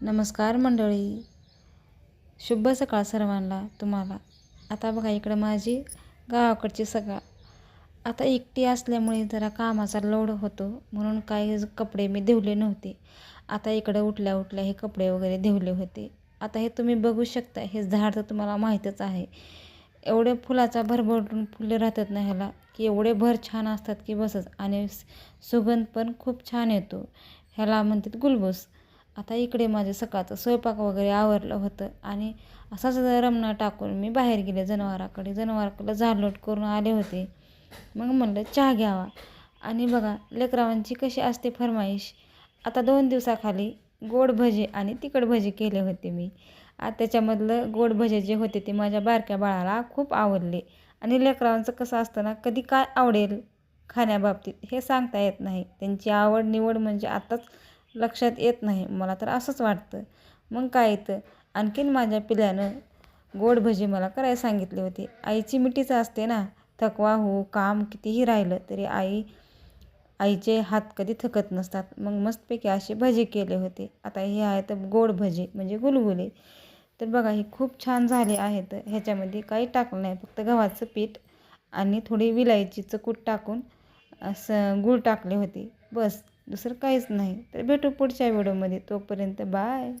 नमस्कार मंडळी, शुभ सकाळ सर्वांना. तुम्हाला आता बघा इकडं माझी गावाकडची सकाळ. आता एकटी असल्यामुळे जरा कामाचा लोड होतो म्हणून काही कपडे मी धुवले नव्हते. आता इकडं उठल्या उठल्या हे कपडे वगैरे धुवले होते. आता हे तुम्ही बघू शकता, हे झाड तर तुम्हाला माहीतच आहे. एवढे फुलाचा भरभरून फुले राहतात ना ह्याला, की एवढे भर छान असतात की बसच. आणि सुगंध पण खूप छान येतो. ह्याला म्हणतात गुलबोस. आता इकडे माझं सकाळचं स्वयंपाक वगैरे आवरलं होतं आणि असाच रमणा टाकून मी बाहेर गेले जनावराकडे झाडलोट करून आले होते. मग म्हणलं चहा घ्यावा. आणि बघा लेकरांची कशी असते फरमाईश. आता 2 दिवसाखाली गोड भजे आणि तिखट भजे केले होते मी. त्याच्यामधलं गोड भजे जे होते ते माझ्या बारक्या बाळाला खूप आवडले. आणि लेकरांचं कसं असतं ना, कधी काय आवडेल खाण्याबाबतीत हे सांगता येत नाही. त्यांची आवड निवड म्हणजे आताच लक्षात येत नाही. मला तर असंच वाटतं. मग काय येतं. आणखीन माझ्या पिल्यानं गोड भजी मला करायला सांगितले होते. आईची मिठीच असते ना, थकवा हो काम कितीही राहिलं तरी आईचे हात कधी थकत नसतात. मग मस्तपैकी असे भजे केले होते. आता हे आहेत गोड भजे म्हणजे गुलगुले. तर बघा हे खूप छान झाले आहेत. ह्याच्यामध्ये काही टाकलं नाही, फक्त गव्हाचं पीठ आणि थोडी विलायचीचं कूट टाकून असं गूळ टाकले होते बस. दुसरं काहीच नाही. तर भेटू पुढच्या व्हिडिओमध्ये. तोपर्यंत बाय.